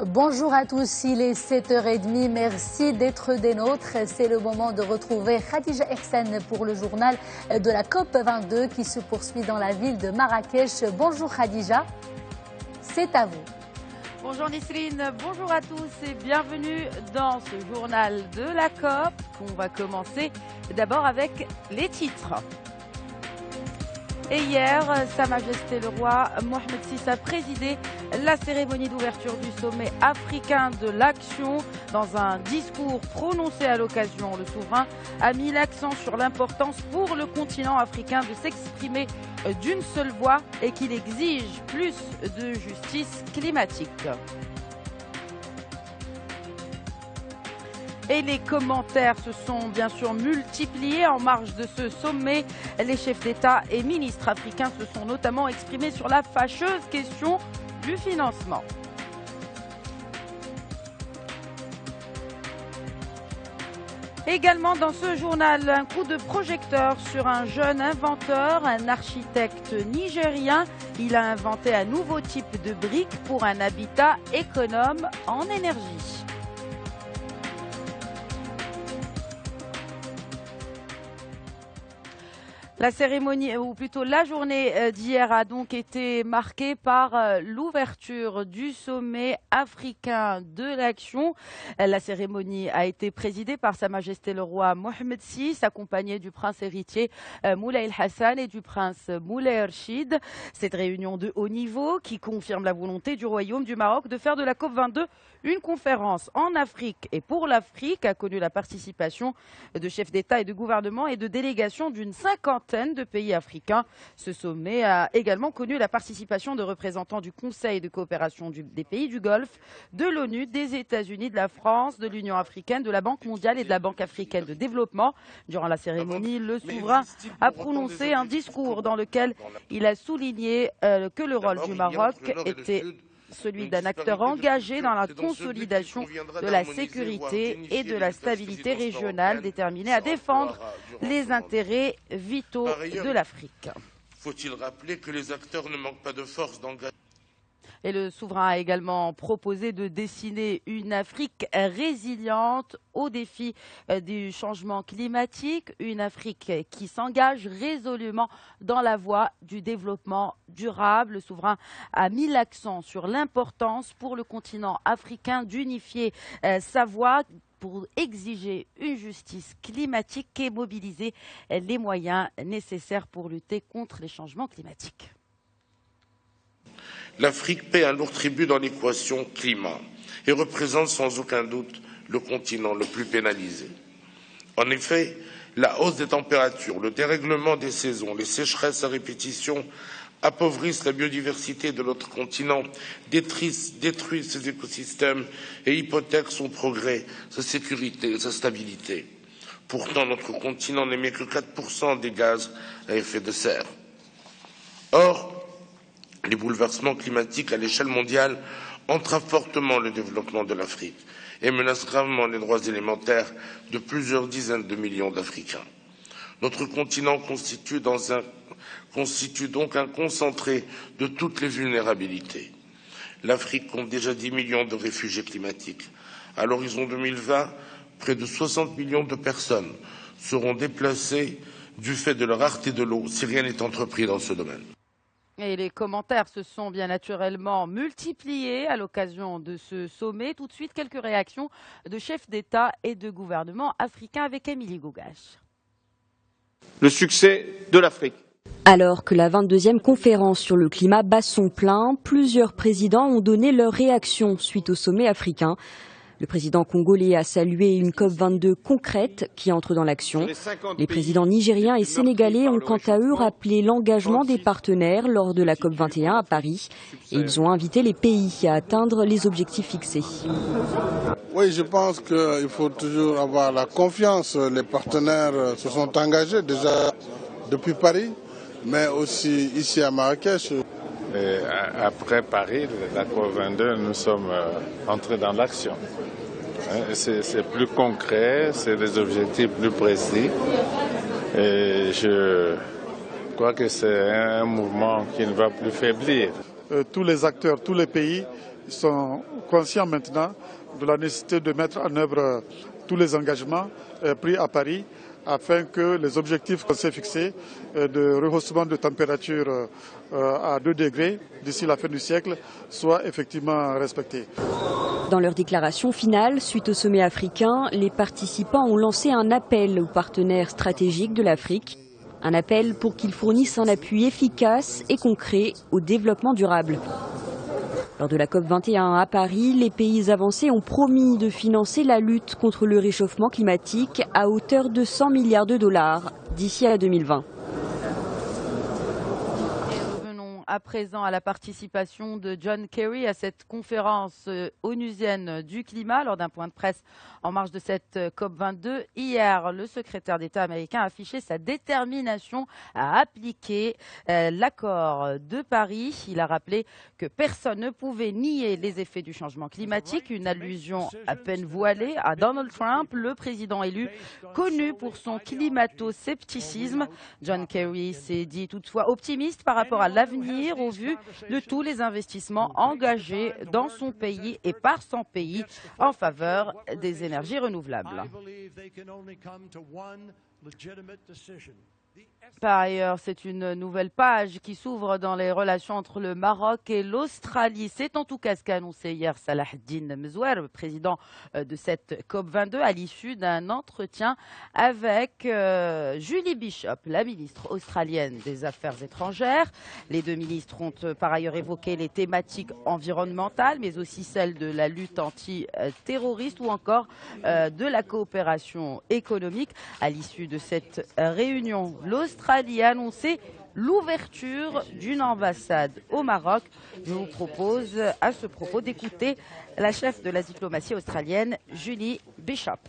Bonjour à tous, il est 7h30, merci d'être des nôtres. C'est le moment de retrouver Khadija Ihsan pour le journal de la COP22 qui se poursuit dans la ville de Marrakech. Bonjour Khadija, c'est à vous. Bonjour Nisrine, bonjour à tous et bienvenue dans ce journal de la COP. On va commencer d'abord avec les titres. Et hier, Sa Majesté le Roi Mohamed VI a présidé la cérémonie d'ouverture du sommet africain de l'action. Dans un discours prononcé à l'occasion, le souverain a mis l'accent sur l'importance pour le continent africain de s'exprimer d'une seule voix et qu'il exige plus de justice climatique. Et les commentaires se sont bien sûr multipliés en marge de ce sommet. Les chefs d'État et ministres africains se sont notamment exprimés sur la fâcheuse question du financement. Également dans ce journal, un coup de projecteur sur un jeune inventeur, un architecte nigérien. Il a inventé un nouveau type de brique pour un habitat économe en énergie. La cérémonie, ou plutôt la journée d'hier a donc été marquée par l'ouverture du sommet africain de l'action. La cérémonie a été présidée par Sa Majesté le Roi Mohamed VI, accompagné du prince héritier Moulay El Hassan et du prince Moulay Rachid. Cette réunion de haut niveau qui confirme la volonté du Royaume du Maroc de faire de la COP22 une conférence en Afrique et pour l'Afrique a connu la participation de chefs d'État et de gouvernement et de délégations d'une cinquantaine de pays africains. Ce sommet a également connu la participation de représentants du Conseil de coopération des pays du Golfe, de l'ONU, des États-Unis, de la France, de l'Union africaine, de la Banque mondiale et de la Banque africaine de développement. Durant la cérémonie, le souverain a prononcé un discours dans lequel il a souligné que le rôle du Maroc était celui d'un acteur engagé dans la consolidation de la sécurité et de la stabilité régionale, déterminé à défendre les intérêts vitaux de l'Afrique. Faut-il rappeler que les acteurs ne manquent pas de force d'engagement? Et le souverain a également proposé de dessiner une Afrique résiliente aux défis du changement climatique, une Afrique qui s'engage résolument dans la voie du développement durable. Le souverain a mis l'accent sur l'importance pour le continent africain d'unifier sa voix pour exiger une justice climatique et mobiliser les moyens nécessaires pour lutter contre les changements climatiques. L'Afrique paie un lourd tribut dans l'équation climat et représente sans aucun doute le continent le plus pénalisé. En effet, la hausse des températures, le dérèglement des saisons, les sécheresses à répétition appauvrissent la biodiversité de notre continent, détruisent ses écosystèmes et hypothèquent son progrès, sa sécurité et sa stabilité. Pourtant, notre continent n'émet que 4% des gaz à effet de serre. Or, les bouleversements climatiques à l'échelle mondiale entravent fortement le développement de l'Afrique et menacent gravement les droits élémentaires de plusieurs dizaines de millions d'Africains. Notre continent constitue donc un concentré de toutes les vulnérabilités. L'Afrique compte déjà 10 millions de réfugiés climatiques. À l'horizon 2020, près de 60 millions de personnes seront déplacées du fait de la rareté de l'eau si rien n'est entrepris dans ce domaine. Et les commentaires se sont bien naturellement multipliés à l'occasion de ce sommet. Tout de suite, quelques réactions de chefs d'État et de gouvernement africains avec Émilie Gougache. Le succès de l'Afrique. Alors que la 22e conférence sur le climat bat son plein, plusieurs présidents ont donné leur réaction suite au sommet africain. Le président congolais a salué une COP22 concrète qui entre dans l'action. Les présidents nigériens et sénégalais ont quant à eux rappelé l'engagement des partenaires lors de la COP21 à Paris. Et ils ont invité les pays à atteindre les objectifs fixés. Oui, je pense qu'il faut toujours avoir la confiance. Les partenaires se sont engagés déjà depuis Paris, mais aussi ici à Marrakech. Et après Paris, la COP22, nous sommes entrés dans l'action. C'est plus concret, c'est des objectifs plus précis. Et je crois que c'est un mouvement qui ne va plus faiblir. tous les acteurs, tous les pays sont conscients maintenant de la nécessité de mettre en œuvre tous les engagements pris à Paris afin que les objectifs qu'on s'est fixés de rehaussement de température à 2 degrés d'ici la fin du siècle soient effectivement respectés. Dans leur déclaration finale, suite au sommet africain, les participants ont lancé un appel aux partenaires stratégiques de l'Afrique. Un appel pour qu'ils fournissent un appui efficace et concret au développement durable. Lors de la COP21 à Paris, les pays avancés ont promis de financer la lutte contre le réchauffement climatique à hauteur de 100 milliards de dollars d'ici à 2020. À présent à la participation de John Kerry à cette conférence onusienne du climat lors d'un point de presse en marge de cette COP22. Hier, le secrétaire d'État américain a affiché sa détermination à appliquer l'accord de Paris. Il a rappelé que personne ne pouvait nier les effets du changement climatique, une allusion à peine voilée à Donald Trump, le président élu, connu pour son climato-scepticisme. John Kerry s'est dit toutefois optimiste par rapport à l'avenir au vu de tous les investissements engagés dans son pays et par son pays en faveur des énergies renouvelables. Par ailleurs, c'est une nouvelle page qui s'ouvre dans les relations entre le Maroc et l'Australie. C'est en tout cas ce qu'a annoncé hier Salah Eddine Mezouer, président de cette COP22, à l'issue d'un entretien avec Julie Bishop, la ministre australienne des Affaires étrangères. Les deux ministres ont par ailleurs évoqué les thématiques environnementales, mais aussi celles de la lutte anti-terroriste ou encore de la coopération économique. À l'issue de cette réunion, l'Australie a annoncé l'ouverture d'une ambassade au Maroc. Je vous propose à ce propos d'écouter la chef de la diplomatie australienne, Julie Bishop.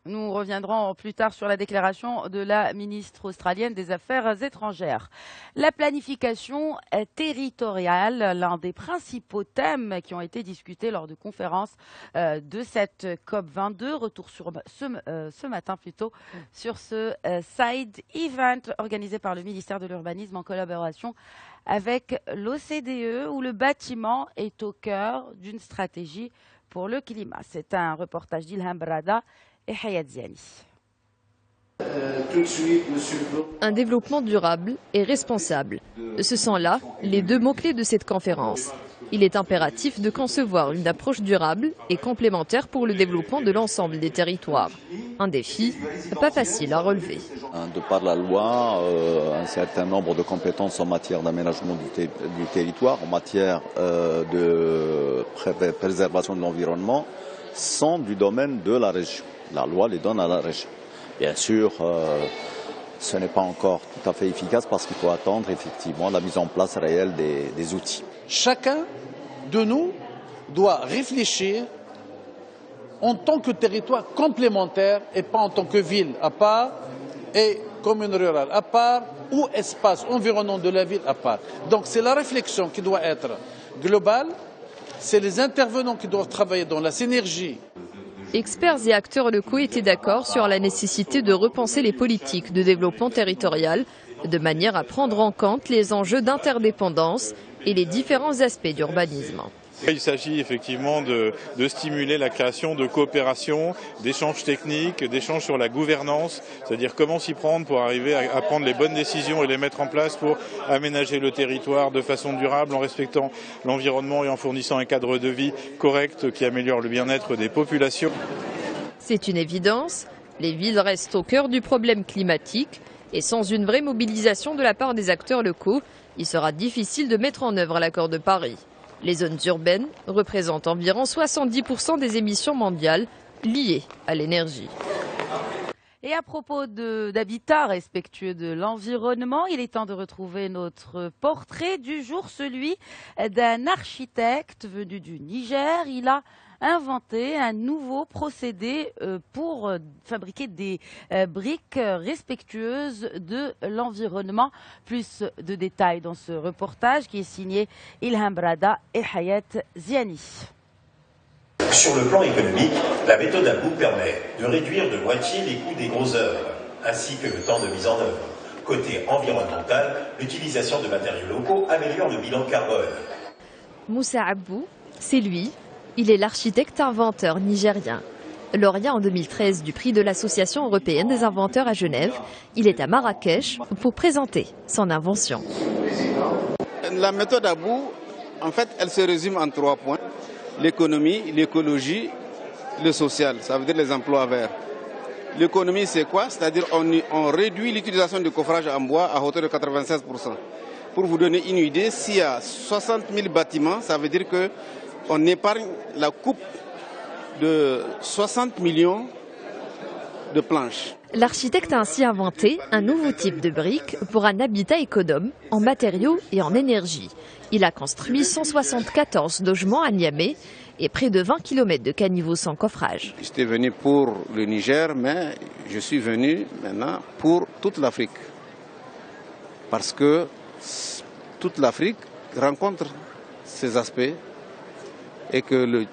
Nous reviendrons plus tard sur la déclaration de la ministre australienne des Affaires étrangères. La planification territoriale, l'un des principaux thèmes qui ont été discutés lors de conférences de cette COP22. Retour sur ce matin plutôt sur ce side event organisé par le ministère de l'Urbanisme en collaboration avec l'OCDE, où le bâtiment est au cœur d'une stratégie pour le climat. C'est un reportage d'Ilham Brada et Hayat Ziani. Un développement durable et responsable. Ce sont là les deux mots-clés de cette conférence. Il est impératif de concevoir une approche durable et complémentaire pour le développement de l'ensemble des territoires. Un défi pas facile à relever. De par la loi, un certain nombre de compétences en matière d'aménagement du territoire, en matière de préservation de l'environnement, sont du domaine de la région. La loi les donne à la région. Bien sûr, ce n'est pas encore tout à fait efficace parce qu'il faut attendre effectivement la mise en place réelle des outils. Chacun de nous doit réfléchir en tant que territoire complémentaire et pas en tant que ville à part et commune rurale à part ou espace environnant de la ville à part. Donc c'est la réflexion qui doit être globale, c'est les intervenants qui doivent travailler dans la synergie. Experts et acteurs locaux étaient d'accord sur la nécessité de repenser les politiques de développement territorial de manière à prendre en compte les enjeux d'interdépendance et les différents aspects d'urbanisme. Il s'agit effectivement de stimuler la création de coopération, d'échanges techniques, d'échanges sur la gouvernance, c'est-à-dire comment s'y prendre pour arriver à prendre les bonnes décisions et les mettre en place pour aménager le territoire de façon durable en respectant l'environnement et en fournissant un cadre de vie correct qui améliore le bien-être des populations. C'est une évidence, les villes restent au cœur du problème climatique et sans une vraie mobilisation de la part des acteurs locaux, il sera difficile de mettre en œuvre l'accord de Paris. Les zones urbaines représentent environ 70% des émissions mondiales liées à l'énergie. Et à propos d'habitat respectueux de l'environnement, il est temps de retrouver notre portrait du jour, celui d'un architecte venu du Niger. Il a inventé un nouveau procédé pour fabriquer des briques respectueuses de l'environnement. Plus de détails dans ce reportage qui est signé Ilham Brada et Hayat Ziani. Sur le plan économique, la méthode Abou permet de réduire de moitié les coûts des grosses œuvres, ainsi que le temps de mise en œuvre. Côté environnemental, l'utilisation de matériaux locaux améliore le bilan carbone. Moussa Abou, c'est lui. Il est l'architecte inventeur nigérien. Lauréat en 2013 du prix de l'Association européenne des inventeurs à Genève, il est à Marrakech pour présenter son invention. La méthode Abou, en fait, elle se résume en 3 points. L'économie, l'écologie, le social, ça veut dire les emplois verts. L'économie, c'est quoi? C'est-à-dire on réduit l'utilisation du coffrage en bois à hauteur de 96%. Pour vous donner une idée, s'il y a 60 000 bâtiments, ça veut dire qu'on épargne la coupe de 60 millions de planches. L'architecte a ainsi inventé un nouveau type de briques pour un habitat économe en matériaux et en énergie. Il a construit 174 logements à Niamey et près de 20 km de caniveaux sans coffrage. J'étais venu pour le Niger, mais je suis venu maintenant pour toute l'Afrique. Parce que toute l'Afrique rencontre ces aspects et que le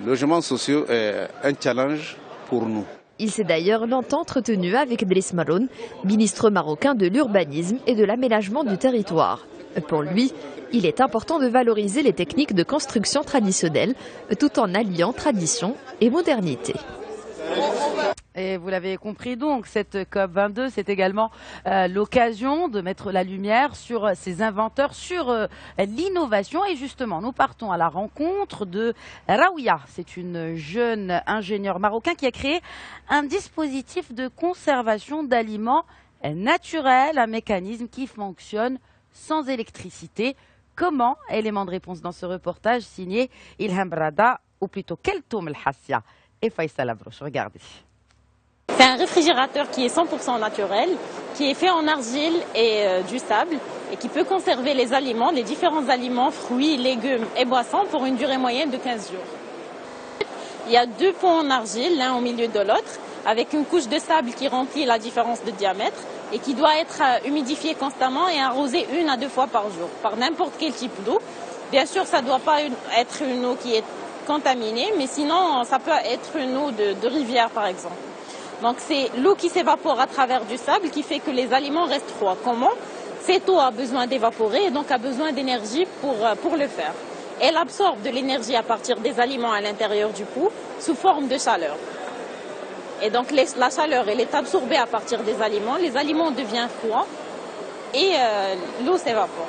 logement social est un challenge pour nous. Il s'est d'ailleurs longtemps entretenu avec Driss Maroun, ministre marocain de l'urbanisme et de l'aménagement du territoire. Pour lui, il est important de valoriser les techniques de construction traditionnelles tout en alliant tradition et modernité. Et vous l'avez compris donc, cette COP22, c'est également l'occasion de mettre la lumière sur ces inventeurs, sur l'innovation. Et justement, nous partons à la rencontre de Raouia. C'est une jeune ingénieure marocain qui a créé un dispositif de conservation d'aliments naturels, un mécanisme qui fonctionne sans électricité. Comment? Élément de réponse dans ce reportage signé Ilham Brada, ou plutôt Keltoum El Hassia et Faisal Abrouche. Regardez. C'est un réfrigérateur qui est 100% naturel, qui est fait en argile et du sable et qui peut conserver les aliments, les différents aliments, fruits, légumes et boissons pour une durée moyenne de 15 jours. Il y a 2 pots en argile, l'un au milieu de l'autre, avec une couche de sable qui remplit la différence de diamètre et qui doit être humidifié constamment et arrosé 1 à 2 fois par jour par n'importe quel type d'eau. Bien sûr, ça ne doit pas être une eau qui est contaminée, mais sinon, ça peut être une eau de rivière, par exemple. Donc, c'est l'eau qui s'évapore à travers du sable qui fait que les aliments restent froids. Comment? Cette eau a besoin d'évaporer et donc a besoin d'énergie pour le faire. Elle absorbe de l'énergie à partir des aliments à l'intérieur du pot sous forme de chaleur. Et donc, la chaleur, elle est absorbée à partir des aliments. Les aliments deviennent froids et l'eau s'évapore.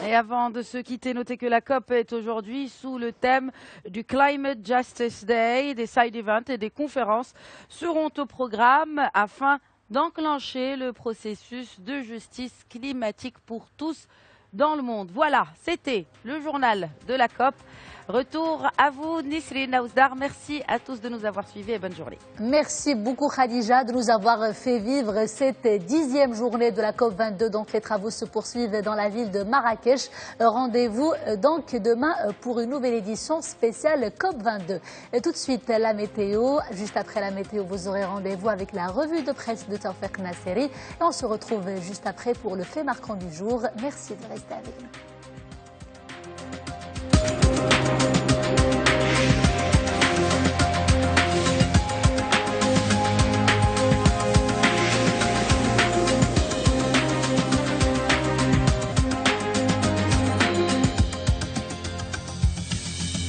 Et avant de se quitter, notez que la COP est aujourd'hui sous le thème du Climate Justice Day. Des side events et des conférences seront au programme afin d'enclencher le processus de justice climatique pour tous dans le monde. Voilà, c'était le journal de la COP. Retour à vous, Nisrine Naouzdar. Merci à tous de nous avoir suivis et bonne journée. Merci beaucoup, Khadija, de nous avoir fait vivre cette 10e journée de la COP22. Donc, les travaux se poursuivent dans la ville de Marrakech. Rendez-vous donc demain pour une nouvelle édition spéciale COP22. Et tout de suite, la météo. Juste après la météo, vous aurez rendez-vous avec la revue de presse de Tawfiq Nasseri. Et on se retrouve juste après pour le fait marquant du jour. Merci de rester avec nous.